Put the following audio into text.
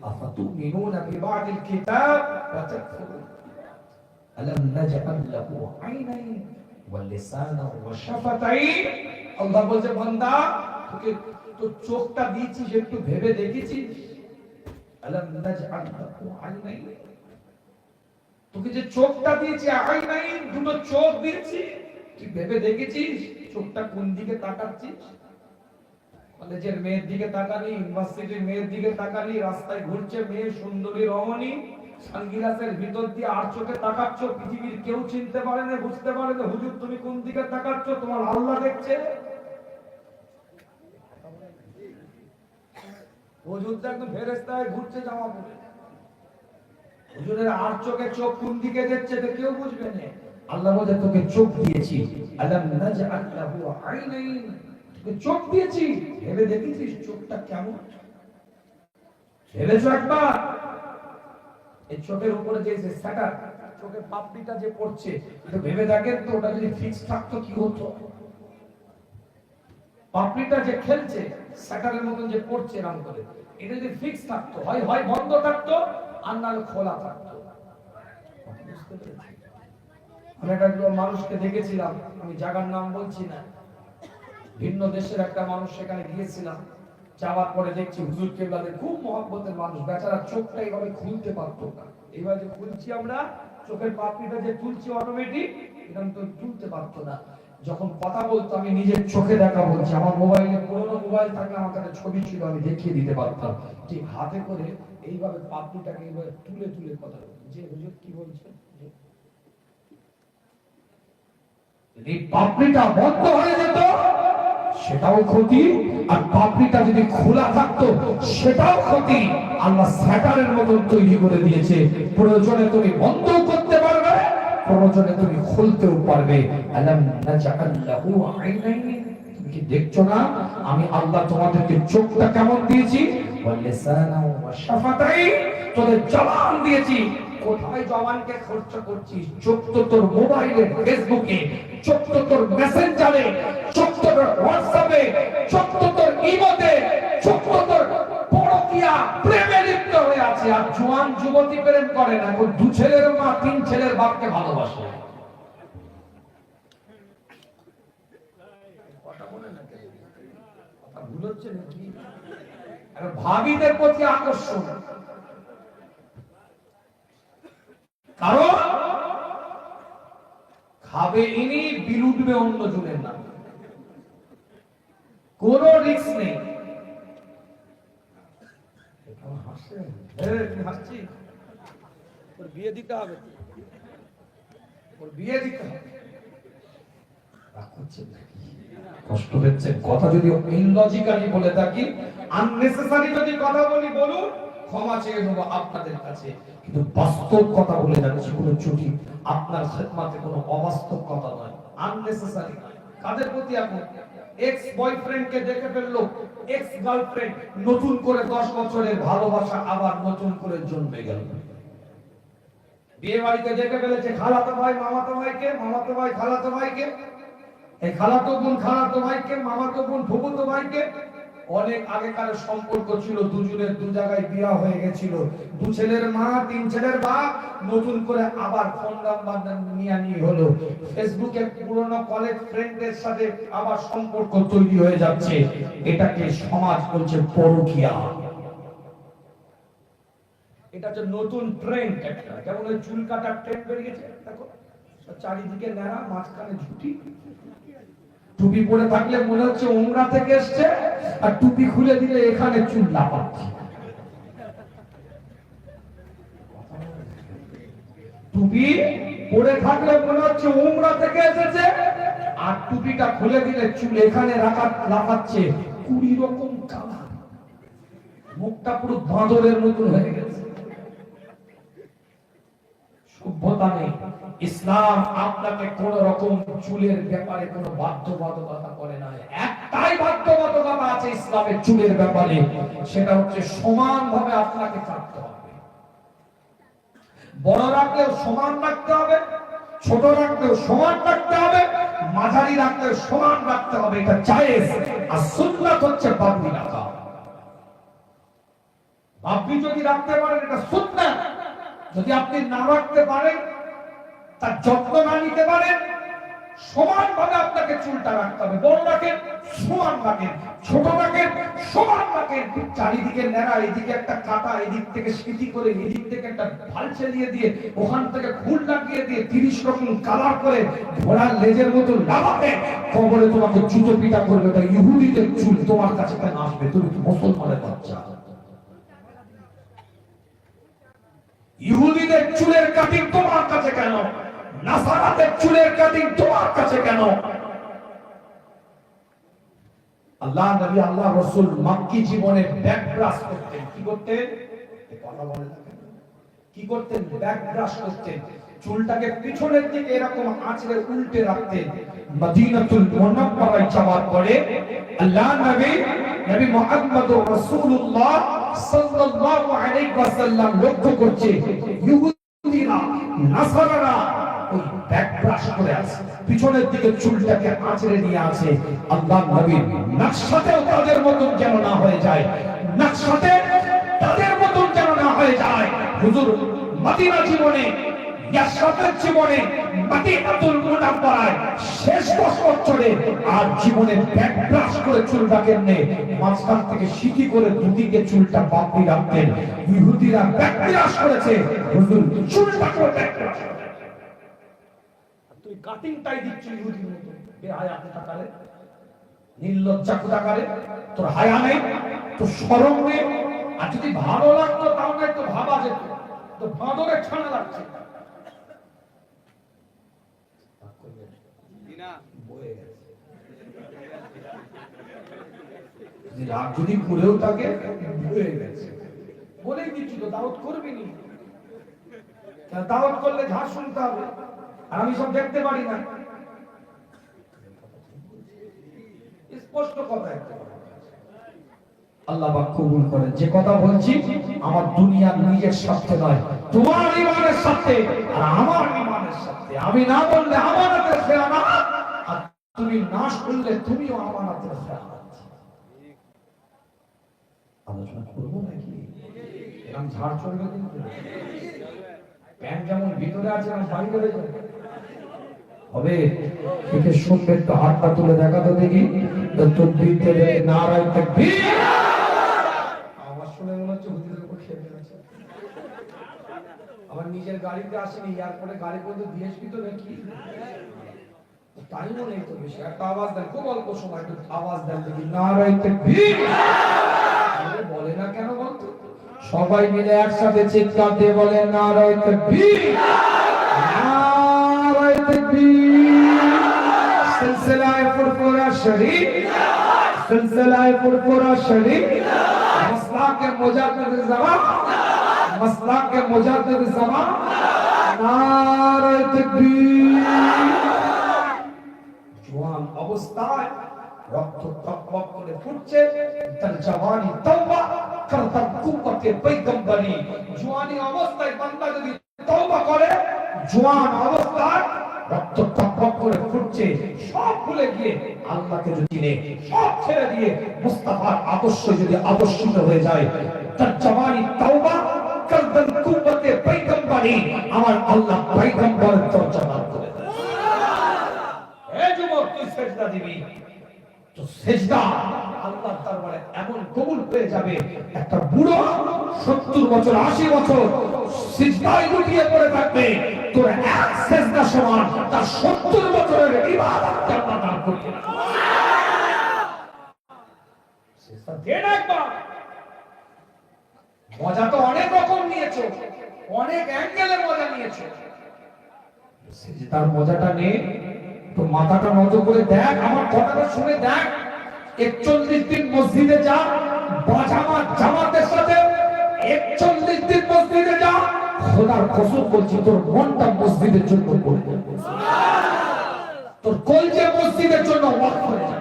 আফাতুমিনুনা বিবাদিল কিতাব ওয়া তাকফুরুন আলাম নাজআল লাহু আইনাইন ওয়া লিসানান ওয়া শাফাতাইন। আল্লাহ বলছে বান্দা তোকে তো চোখটা দিয়েছি একটু ভেবে দেখেছিস? আলাম নাজআল লাহু আইনাইন, তোকে যে চোখটা দিয়েছি আইনাইন, দুটো চোখ দিয়েছি, তুই ভেবে দেখেছিস চোখটা কোন দিকে তাকাচ্ছিস? কলেজের মেয়ের দিকে তাকালি, ইউনিভার্সিটির মেয়ের দিকে তাকালি, রাস্তায় ঘুরছে মেয়ে সুন্দরী রমণী, সানগ্লাসের ভিতর দিয়ে আর চোখে তাকাচ্ছ, পৃথিবীর কেউ চিনতে পারে না, বুঝতে পারে না হুজুর তুমি কোন দিকে তাকাচ্ছ, তোমার আল্লাহ দেখছে। হুজুর তো একদম ফেরেশতায় ঘুরছে জামা পরে, হুজুরের আর চোখে চোখ কোন দিকে দেখছে তো কেউ বুঝবে না। আল্লাহ বলে তোকে চোখ দিয়েছি, আলাম নাজআল লাহু আইনাইন, তোকে চোখ দিয়েছি, ভেবে দেখেছিস চোখটা কেমন? ভেবেছো একবার? এই চোখের উপরে যে স্যাটার, চোখের পাপড়িটা যে পড়ছে, এটা ভেবে দেখেন তো ওটা যদি ফিক্স থাকতো কি হতো? পাপড়িটা যে খেলছে স্যাটারের মতন যে পড়ছে এরকম করে, এটা যদি ফিক্স থাকতো, হয় হয় বন্ধ থাকতো আর নাহলে খোলা থাকতো। আমি একটা মানুষকে দেখেছিলাম, আমি জায়গার নাম বলছি না, ভিন্ন দেশের একটা মানুষ, সেখানে গিয়েছিলাম, যাওয়ার পরে দেখছি হুজুর কেবলাদের খুব মহব্বতের মানুষ, বেচারা চোখটা এইভাবে খুলতে পারতো না, এইভাবে যে খুলছি আমরা চোখের পাপড়িটা যে তুলছি অটোমেটিক, এটা তো তুলতে পারতো না। যখন কথা বলতো আমি নিজের চোখে দেখা বলছি, আমার মোবাইলে পুরোনো মোবাইল থাকলে আমার কাছে ছবি ছিল, আমি দেখিয়ে দিতে পারতাম, ঠিক হাতে করে এইভাবে পাপড়িটাকে এইভাবে তুলে তুলে কথা বলতো, যে হুজুর কি বলছেন। যদি পাপড়িটা বন্ধ হয়ে যেত সেটাও ক্ষতি, আর পাপড়িটা যদি খোলা থাকতো সেটাও ক্ষতি। আল্লাহ স্যাটারের মতো তৈরি করে দিয়েছে, প্রয়োজনে তুমি বন্ধও করতে পারবে, প্রয়োজনে তুমি খুলতেও পারবে। আলাম নাজআল লাহু আইনাইন, তুমি কি দেখছো না আমি আল্লাহ তোমাদেরকে চোখটা কেমন দিয়েছি, ওয়া লিসানান ওয়া শাফাতাইন, তোদের জবান দিয়েছি। কোথায় জবানকে খরচ করছিস? চোখ তো তোর মোবাইলে, ফেসবুকে, চোখ তো তোর মেসেঞ্জারে, চোখ তো তোর হোয়াটসঅ্যাপে, চোখ তো তোর ইমোতে, চোখ তো তোর পরকীয়া প্রেমে লিপ্ত হয়ে আছে। আর জোয়ান যুবতী প্রেম করে না, এখন দু ছেলের মা তিন ছেলের বাপকে ভালোবাসে। কথা বলে না, কথা ভুল হচ্ছে নাকি? আর ভাবিদের প্রতি আকর্ষণ, কারণ খাবে ইনি বিল উঠবে অন্য জনের নাম, কোন রিস্ক নেই। হাসছি, ওর বিয়ে দিতে হবে, ওর বিয়ে দিতে হবে, কষ্ট হচ্ছে কথা যদি ইললজিক্যালি বলে থাকি, আননেসেসারি যদি কথা বলি বলুন, ক্ষমা চেয়ে নেব আপনাদের কাছে, কিন্তু বাস্তব কথা বলে যাচ্ছি, কোনো চুটি আপনার খেদমতে কোনো অবাস্তব কথা নয়, আননেসেসারি। কাদের প্রতি? এখন এক্স বয়ফ্রেন্ডকে দেখে ফেললো এক্স গার্লফ্রেন্ড, নতুন করে 10 বছরের ভালোবাসা আবার নতুন করে জন্মে গেল। বিয়ে বাড়িতে দেখে ফেলেছে খালাতো ভাই মামাতো ভাইকে, মামাতো ভাই খালাতো ভাইকে, এই খালাতো বোন খালাতো ভাইকে, মামাতো বোন ফুফুতো ভাইকে। অনেক আগেকার সম্পর্ক ছিল, দুজনের দু জায়গায় বিয়ে হয়ে গেছিল, দু ছেলের মা তিন ছেলের বাপ, নতুন করে আবার ফোন নাম্বার নিয়ে হলো, ফেসবুকে পুরনো কলেজ ফ্রেন্ডদের সাথে আবার সম্পর্ক তৈরি হয়ে যাচ্ছে। এটাকে সমাজ বলছে পরকীয়া। এটা হচ্ছে নতুন ট্রেন্ড একটা, যেমন ওই চুল কাটার ট্রেন্ড বেরিয়ে গেছে, দেখো চারিদিকে ন্যাড়া, মাঝখানে ঝুঁটি, টুপি পরে থাকলে মনে হচ্ছে উমরা থেকে এসছে, আর টুপি খুলে দিলে এখানে চুল লাফাচ্ছে। টুপি পরে থাকলে মনে হচ্ছে উমরা থেকে এসেছে, আর টুপিটা খুলে দিলে চুল এখানে লাফাচ্ছে। 20 রকম কালার, মুখটা পুরো বাঁদরের মতন হয়ে গেছে। সভ্যতা নেই। ইসলাম আপনাকে কোন রকম চুলের ব্যাপারে কোন বাধ্যবাধকতা করে না, একটাই বাধ্যবাধকতা আছে ইসলামের চুলের ব্যাপারে, সেটা হচ্ছে সমানভাবে আপনাকে কাটতে হবে। বড় রাখলেও সমান রাখতে হবে, ছোট রাখলেও সমান রাখতে হবে, মাঝারি রাখলেও সমান রাখতে হবে, এটা জায়েজ। আর সুন্নাত হচ্ছে বাড়তি রাখা। আপনি যদি রাখতে পারেন এটা সুন্নাত, যদি আপনি না রাখতে পারেন, তার যত্ন না নিতে পারেন, সমানভাবে আপনাকে চুলটা রাখতে হবে। বড় রাখেন সমান রাখেন, ছোট রাখেন সমান রাখেন। চারিদিকে নেড়া, এদিকে একটা কাটা, এদিক থেকে সিটি করে, এদিক থেকে একটা ফালসে দিয়ে দিয়ে, ওখান থেকে ফুল লাগিয়ে দিয়ে 30 রকম কালার করে ঘোড়ার লেজের মতো লাগাবে, কবরে তোমাকে জুতো পিটা করবে। তাই ইহুদিদের চুল তোমার কাছে কেন আসবে? তুমি তো মুসলমানের বাচ্চা। ইহুদিদের চুলের কাটিং তোমার কাছে কেন? নাসারাদের চুলের কাটিং তোমার কাছে কেন? আল্লাহ নবী, আল্লাহ রাসূল মক্কি জীবনে ব্যাক ব্রাশ করতেন। কি করতেন? কথা বলেন না কেন? কি করতেন? ব্যাক ব্রাশ করতেন। চুলটাকে পিছনের দিকে এরকম আঁচড়ে উল্টে রাখতেন। মদিনাতুল মুনাওয়ারায় যাওয়ার পরে আল্লাহ নবী, নবী মুহাম্মদুর রাসূলুল্লাহ সাল্লাল্লাহু আলাইহি ওয়াসাল্লাম লক্ষ্য করছে ইহুদিরা, নাসারারা ওই ব্যাক ব্রাশ করে আছে, পিছনের দিকে চুলটাকে আঁচড়ে নিয়ে আছে। আল্লাহ নবীর নকশাতেও তাদের মতন যেন না হয়ে যায়, নকশাতে তাদের মতন যেন না হয়ে যায়। হুজুর মদিনা জীবনে, ইয়াসরাফের জীবনে, মদিনাতুল মুনাওয়ারায় শেষ 10 বছরে আর জীবনে ব্যাক ব্রাশ করে চুল রাখেন নে, মাঝখান থেকে সিটি করে দুদিকে চুলটা বাঁধি রাখতেন। ইহুদিরা ব্যাক ব্রাশ করেছে, হুজুর চুলটা করে ব্যাক ব্রাশ। তুই কাটিংটাই দিচ্ছ ইহুদির মতো, বেহায়া কোথাকারে, নির্লজ্জা কোথাকারে। তোর হায়া নেই, তোর শরম নেই। আর যদি ভালো লাগতো তাহলে একটু ভাবা যেত, তো বাঁদরের ছানা লাগছে রাগ যদি করেও থাকে বয়ে গেছে। বলেই দিচ্ছি তো দাওয়াত করবি নি, দাওয়াত করলে ঝাড় শুনতে হবে, আর আমি সব দেখতে পারি না। স্পষ্ট কথা একটা, আল্লাহ পাক কবুল করেন। যে কথা বলছি আমার দুনিয়ার নিজের স্বার্থে নয়, তোমার ঈমানের স্বার্থে আর আমার ঈমানের স্বার্থে। আমি না বললে আমানতের খেয়ানত, আর তুমি না শুনলে তুমিও আমানতের খেয়ানত। আলোচনা করবো নাকি? এরকম ঝাড় চলবে কিন্তু, প্যান্ট যেমন ভিতরে আছে আমি বাইরে হয়ে যাবে হবে। একে শুনবে তো হাতটা তুলে দেখাতে দেখি, তাকবীর দেবে, নারায়ে তাকবীর। আওয়াজ শুনে মনে হচ্ছে হুজুরের উপর খেপে আছে। আবার নিজের গাড়িতে আসেনি, এয়ারপোর্টে গাড়ি পর্যন্ত দিয়েছি তো নাকি? টাইমও নেই তো বেশি, একটা আওয়াজ দেন, খুব অল্প সময় একটু আওয়াজ দেন দেখি, নারায়ে তাকবীর। বলে না কেন বলতো? সবাই মিলে একসাথে চিৎকার দিয়ে বলেন নারায়ে তাকবীর, নারায়ে তাকবীর। সিলসিলায়ে ফুরফুরা শরীফ, সিলসিলায়ে ফুরফুরা শরীফ, মাসলাকে মুজাদ্দিদ জামান, মাসলাকে মুজাদ্দিদ জামান, নারায়ে তাকবীর। জওয়ান অবস্থায় রক্ত টকবক করে ফুটছে, তার জওয়ানি তওবা করতাম কুওয়াতে পয়গম্বরি। জওয়ানি অবস্থায় বান্দা যদি তওবা করে, জওয়ান অবস্থায় রক্ত টকবক করে ফুটছে, সব ভুলে গিয়ে আল্লাহকে যদি চিনে, সব ছেড়ে দিয়ে মুস্তাফার আদর্শ যদি আদর্শিত হয়ে যায়, তার জওয়ানি তওবা করতাম কুওয়াতে পয়গম্বরি, আমার আল্লাহ পয়গম্বরের দরজা দান করে দেয়। এই যুবক, তুই সিজদা দিবি তো সিজদা আল্লাহর দরবারে এমন কবুল হয়ে যাবে, একটা বুড়ো 70 বছর 80 বছর সিজদায় লুটিয়ে পড়ে থাকবে, তোর এক সিজদা সমান তার 70 বছরের ইবাদত আল্লাহ দান করবে। সিজদা দেন একবার। মজা তো অনেক রকম নিয়েছো, অনেক অ্যাঙ্গেলে মজা নিয়েছো, সিজদার মজাটা নে তো। মাথাটা নত করে দেখ, আমার কথাটা শুনে দেখ। 41 দিন মসজিদে যা, বাজামা জামাতের সাথে 41 দিন মসজিদে যা, খোদার কসম বলছি তোর মনটা মসজিদের জন্য পড়ে যাবে, তোর কলজে মসজিদের জন্য ওয়াকফ হয়ে যাবে।